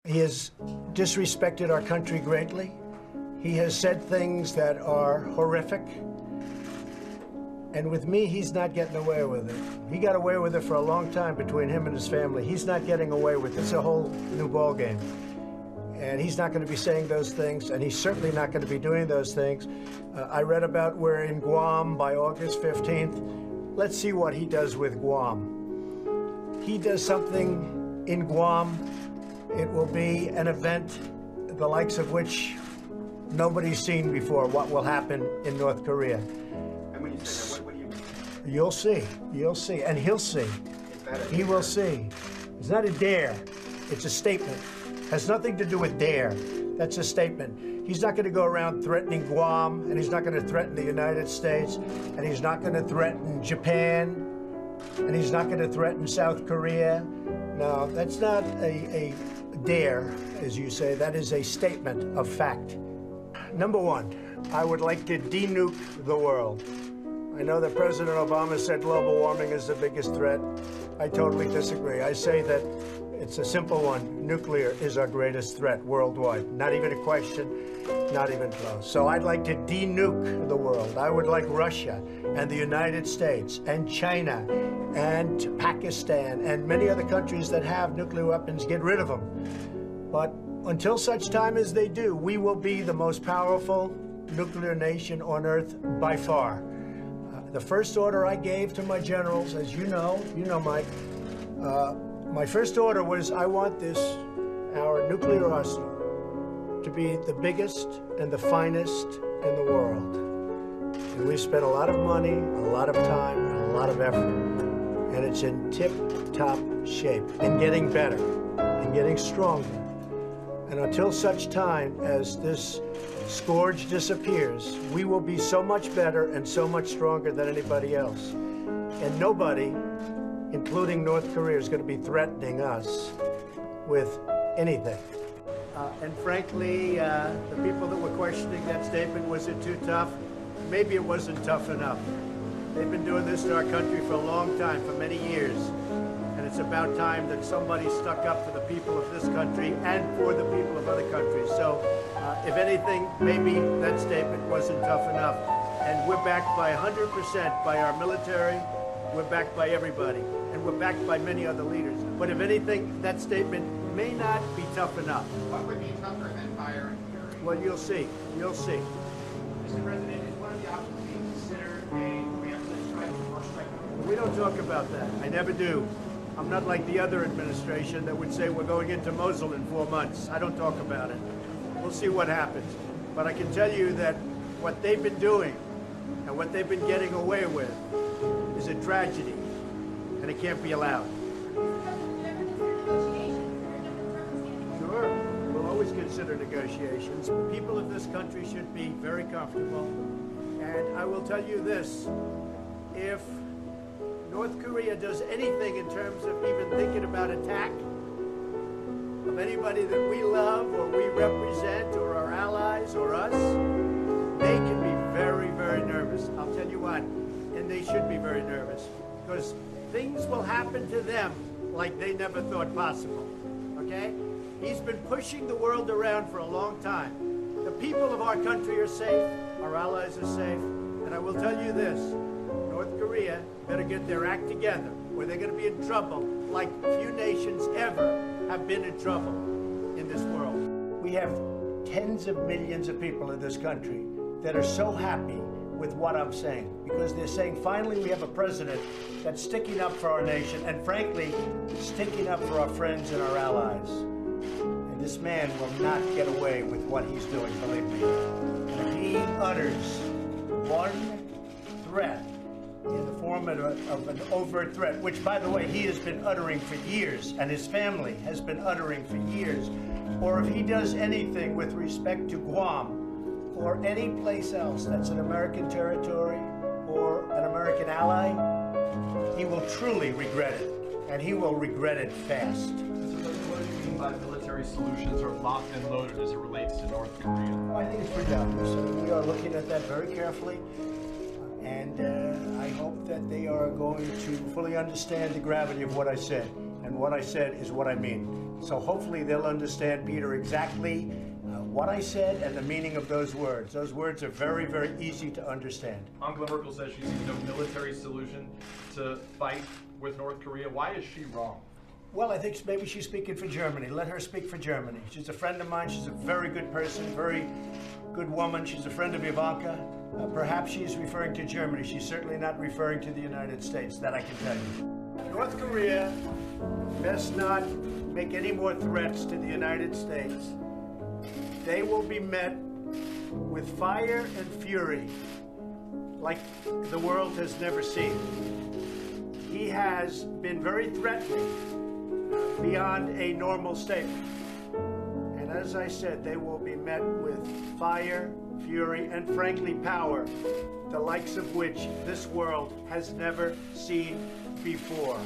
He has disrespected our country greatly. He has said things that are horrific. And with me, he's not getting away with it. He got away with it for a long time between him and his family. He's not getting away with it. It's a whole new ballgame. And he's not going to be saying those things, and he's certainly not going to be doing those things. I read about we're in Guam by August 15th. Let's see what he does with Guam. He does something in Guam. It will be an event the likes of which nobody's seen before, what will happen in North Korea. And when you say that, what do you mean? You'll see, and he'll see. He will see. It's not a dare, it's a statement. Has nothing to do with dare. That's a statement. He's not going to go around threatening Guam, and he's not going to threaten the United States, and he's not going to threaten Japan, and he's not going to threaten South Korea. No, that's not a dare, as you say. That is a statement of fact. Number one, I would like to de-nuke the world. I know that President Obama said global warming is the biggest threat. I totally disagree. I say that it's a simple one. Nuclear is our greatest threat worldwide. Not even a question, not even close. So I'd like to de-nuke the world. I would like Russia and the United States and China and Pakistan and many other countries that have nuclear weapons, get rid of them. But until such time as they do, we will be the most powerful nuclear nation on Earth by far. The first order I gave to my generals, as you know, Mike, my first order was I want our nuclear arsenal to be the biggest and the finest in the world. And we spent a lot of money, a lot of time, and a lot of effort. And it's in tip-top shape and getting better and getting stronger. And until such time as this scourge disappears, we will be so much better and so much stronger than anybody else. And nobody, including North Korea, is going to be threatening us with anything. And frankly, the people that were questioning that statement, was it too tough? Maybe it wasn't tough enough. They've been doing this to our country for a long time, for many years. And it's about time that somebody stuck up for the people of this country and for the people of other countries. So, if anything, maybe that statement wasn't tough enough. And we're backed by 100% by our military. We're backed by everybody. And we're backed by many other leaders. But if anything, that statement may not be tough enough. What would be tougher than fire and fury? Well, you'll see. You'll see. Mr. President, is one of the options being considered a preemptive strike or strike? We don't talk about that. I never do. I'm not like the other administration that would say we're going into Mosul in 4 months. I don't talk about it. We'll see what happens. But I can tell you that what they've been doing and what they've been getting away with is a tragedy, and it can't be allowed. Sure, we'll always consider negotiations. The people of this country should be very comfortable. And I will tell you this, if North Korea does anything in terms of even thinking about attack of anybody that we love or we represent or our allies or us, they can be very, very nervous. I'll tell you what, and they should be very nervous, because things will happen to them like they never thought possible, okay? He's been pushing the world around for a long time. The people of our country are safe, our allies are safe, and I will tell you this, North Korea better get their act together, or they're going to be in trouble like few nations ever have been in trouble in this world. We have tens of millions of people in this country that are so happy with what I'm saying, because they're saying finally we have a president that's sticking up for our nation and frankly sticking up for our friends and our allies. And this man will not get away with what he's doing, believe me. And if he utters one threat in the form of an overt threat, which, by the way, he has been uttering for years, and his family has been uttering for years, or if he does anything with respect to Guam or any place else that's an American territory or an American ally, he will truly regret it, and he will regret it fast. What do you mean by military solutions are locked and loaded as it relates to North Korea? Well, I think it's pretty obvious. I mean, we are looking at that very carefully. And I hope that they are going to fully understand the gravity of what I said. and what I said is what I mean. So hopefully they'll understand, Peter, exactly what I said and the meaning of those words. Those words are very, very easy to understand. Angela Merkel says she sees no military solution to fight with North Korea. Why is she wrong? Well, I think maybe she's speaking for Germany. Let her speak for Germany. She's a friend of mine. She's a very good person, very good woman. She's a friend of Ivanka. Perhaps she's referring to Germany. She's certainly not referring to the United States, that I can tell you. North Korea best not make any more threats to the United States. They will be met with fire and fury like the world has never seen. He has been very threatening beyond a normal statement. And as I said, they will be met with fire, fury, and frankly power, the likes of which this world has never seen before.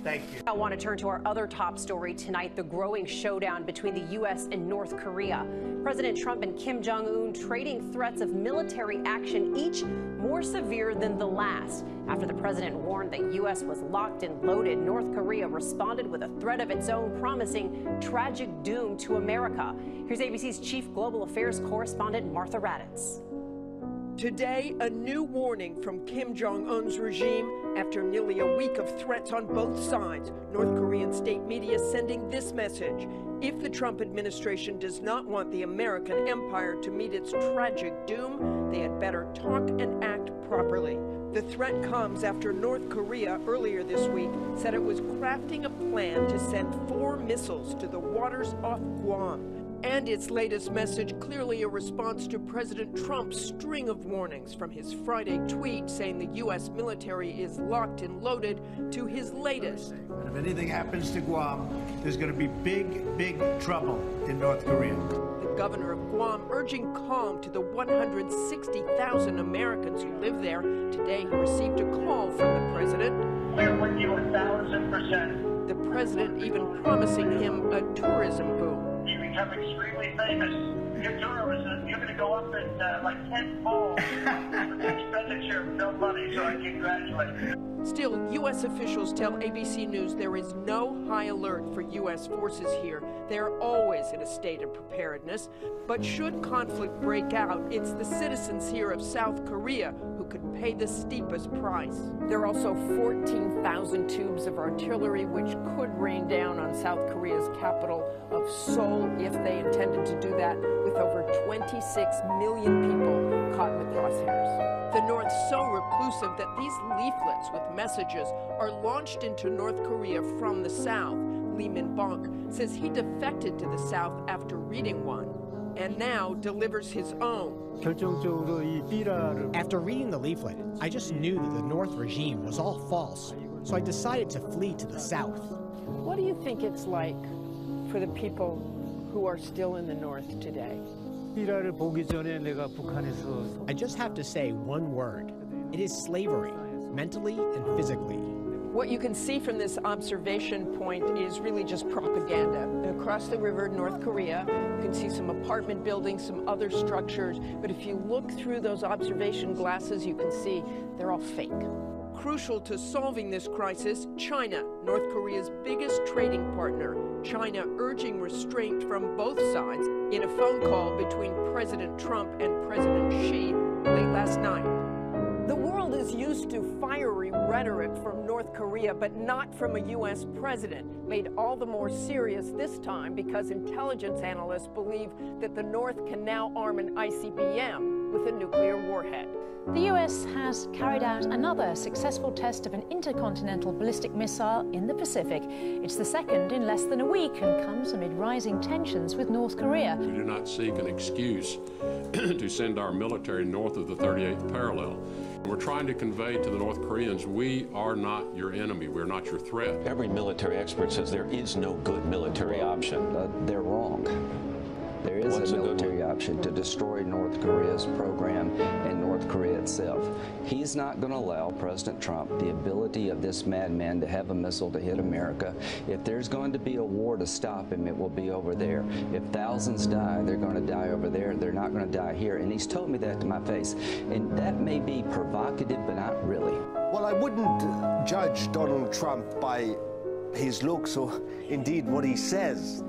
Thank you. I want to turn to our other top story tonight, the growing showdown between the U.S. and North Korea. President Trump and Kim Jong-un trading threats of military action, each more severe than the last. After the president warned the U.S. was locked and loaded, North Korea responded with a threat of its own, promising tragic doom to America. Here's ABC's chief global affairs correspondent, Martha Raddatz. Today, a new warning from Kim Jong-un's regime after nearly a week of threats on both sides. North Korean state media sending this message: if the Trump administration does not want the American empire to meet its tragic doom, they had better talk and act properly. The threat comes after North Korea earlier this week said it was crafting a plan to send 4 missiles to the waters off Guam. And its latest message clearly a response to President Trump's string of warnings, from his Friday tweet saying the U.S. military is locked and loaded to his latest. And if anything happens to Guam, there's going to be big, big trouble in North Korea. The governor of Guam urging calm to the 160,000 Americans who live there. Today he received a call from the president. We're with you 1,000%. The president even promising him a tourism boom. You become extremely famous. Your tourism, you're going to go up at like 10-fold with the expenditure of no money, so I congratulate you. Still, U.S. officials tell ABC News there is no high alert for U.S. forces here. They are always in a state of preparedness. But should conflict break out, it's the citizens here of South Korea who could pay the steepest price. There are also 14,000 tubes of artillery which could rain down on South Korea's capital of Seoul if they intended to do that, with over 26 million people caught in the crosshairs. The North so reclusive that these leaflets with messages are launched into North Korea from the South. Lee Min-bok says he defected to the South after reading one, and now delivers his own. After reading the leaflet, I just knew that the North regime was all false, so I decided to flee to the South. What do you think it's like for the people who are still in the North today? I just have to say one word. It is slavery, mentally and physically. What you can see from this observation point is really just propaganda. Across the river, North Korea, you can see some apartment buildings, some other structures, but if you look through those observation glasses, you can see they're all fake. Crucial to solving this crisis, China, North Korea's biggest trading partner. China urging restraint from both sides in a phone call between President Trump and President Xi late last night. The world is used to fiery rhetoric from North Korea, but not from a U.S. president. Made all the more serious this time because intelligence analysts believe that the North can now arm an ICBM with a nuclear warhead. The U.S. has carried out another successful test of an intercontinental ballistic missile in the Pacific. It's the second in less than a week and comes amid rising tensions with North Korea. We do not seek an excuse to send our military north of the 38th parallel. We're trying to convey to the North Koreans, we are not your enemy, we're not your threat. Every military expert says there is no good military option. They're wrong. There is a military option to destroy North Korea's program and North Korea itself. He's not going to allow President Trump the ability of this madman to have a missile to hit America. If there's going to be a war to stop him, it will be over there. If thousands die, they're going to die over there. They're not going to die here. And he's told me that to my face. And that may be provocative, but not really. Well, I wouldn't judge Donald Trump by his looks or indeed what he says,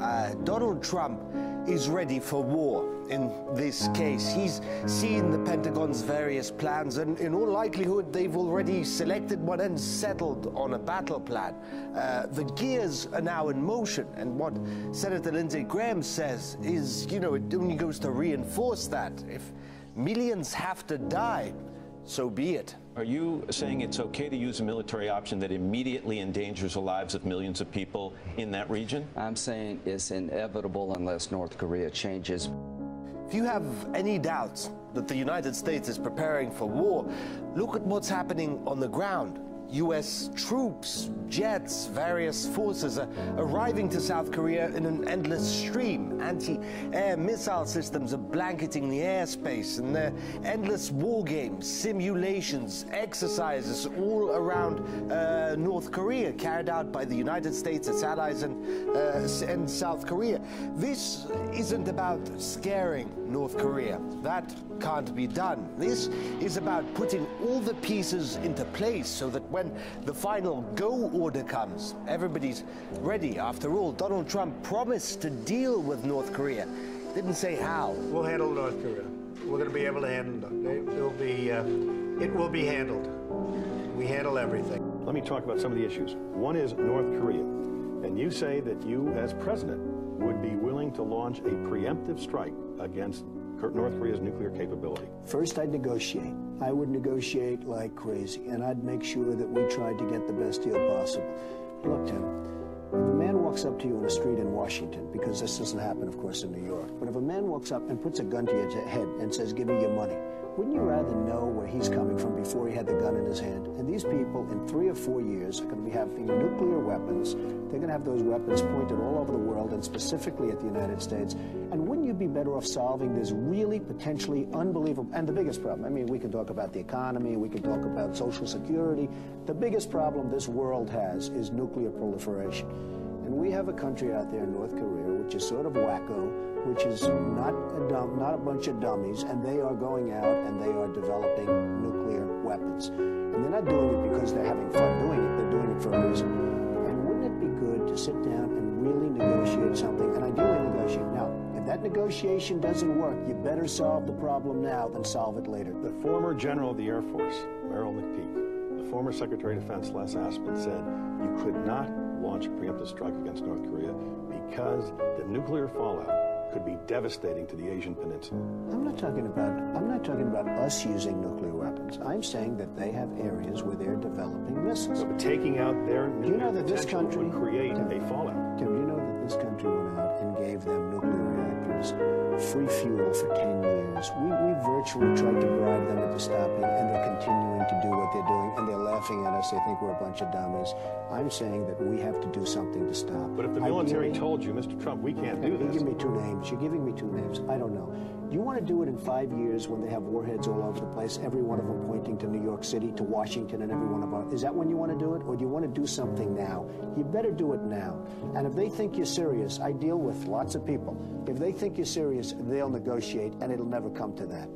Donald Trump is ready for war in this case. He's seen the Pentagon's various plans, and in all likelihood they've already selected one and settled on a battle plan. The gears are now in motion, and what Senator Lindsey Graham says is, you know, it only goes to reinforce that. If millions have to die, so be it. Are you saying it's okay to use a military option that immediately endangers the lives of millions of people in that region? I'm saying it's inevitable unless North Korea changes. If you have any doubts that the United States is preparing for war, look at what's happening on the ground. U.S. troops, jets, various forces are arriving to South Korea in an endless stream. Anti-air missile systems are blanketing the airspace, and there are endless war games, simulations, exercises all around North Korea, carried out by the United States, its allies, and South Korea. This isn't about scaring North Korea. That can't be done. This is about putting all the pieces into place so that when the final go order comes, everybody's ready. After all, Donald Trump promised to deal with North Korea. Didn't say how. We'll handle North Korea. We're going to be able to handle it. It will be handled. We handle everything. Let me talk about some of the issues. One is North Korea. And you say that you, as president, would be willing to launch a preemptive strike against North Korea's nuclear capability. First, I'd negotiate. I would negotiate like crazy, and I'd make sure that we tried to get the best deal possible. Look, Tim, if a man walks up to you in a street in Washington, because this doesn't happen, of course, in New York, but if a man walks up and puts a gun to your head and says, "Give me your money," wouldn't you rather know where he's coming from before he had the gun in his hand? And these people, in 3 or 4 years, are going to be having nuclear weapons. They're going to have those weapons pointed all over the world, and specifically at the United States. And wouldn't you be better off solving this really potentially unbelievable, and the biggest problem, I mean, we can talk about the economy, we can talk about Social Security. The biggest problem this world has is nuclear proliferation. And we have a country out there in North Korea, which is sort of wacko, which is not a bunch of dummies, and they are going out and they are developing nuclear weapons. And they're not doing it because they're having fun doing it, they're doing it for a reason. And wouldn't it be good to sit down and really negotiate something, and ideally negotiate now? If that negotiation doesn't work, you better solve the problem now than solve it later. The former General of the Air Force, Merrill McPeak, the former Secretary of Defense, Les Aspin, said you could not launch a preemptive strike against North Korea because the nuclear fallout could be devastating to the Asian Peninsula. I'm not talking about us using nuclear weapons. I'm saying that they have areas where they're developing missiles. So, but taking out their nuclear potential would create a fallout. Tim, do you know that this country went out and gave them nuclear reactors, free fuel for 10 years? We virtually tried to bribe them into stopping, and they're continuing to do what they're doing, and they're laughing at us. They think we're a bunch of dummies. I'm saying that we have to do something to stop. But if the military told you, Mr. Trump, we can't do this. You give me 2 names. You're giving me 2 names. I don't know. Do you want to do it in 5 years when they have warheads all over the place, every one of them pointing to New York City, to Washington, and every one of our... Is that when you want to do it? Or do you want to do something now? You better do it now. And if they think you're serious, I deal with lots of people. If they think you're serious, they'll negotiate, and it'll never come to that.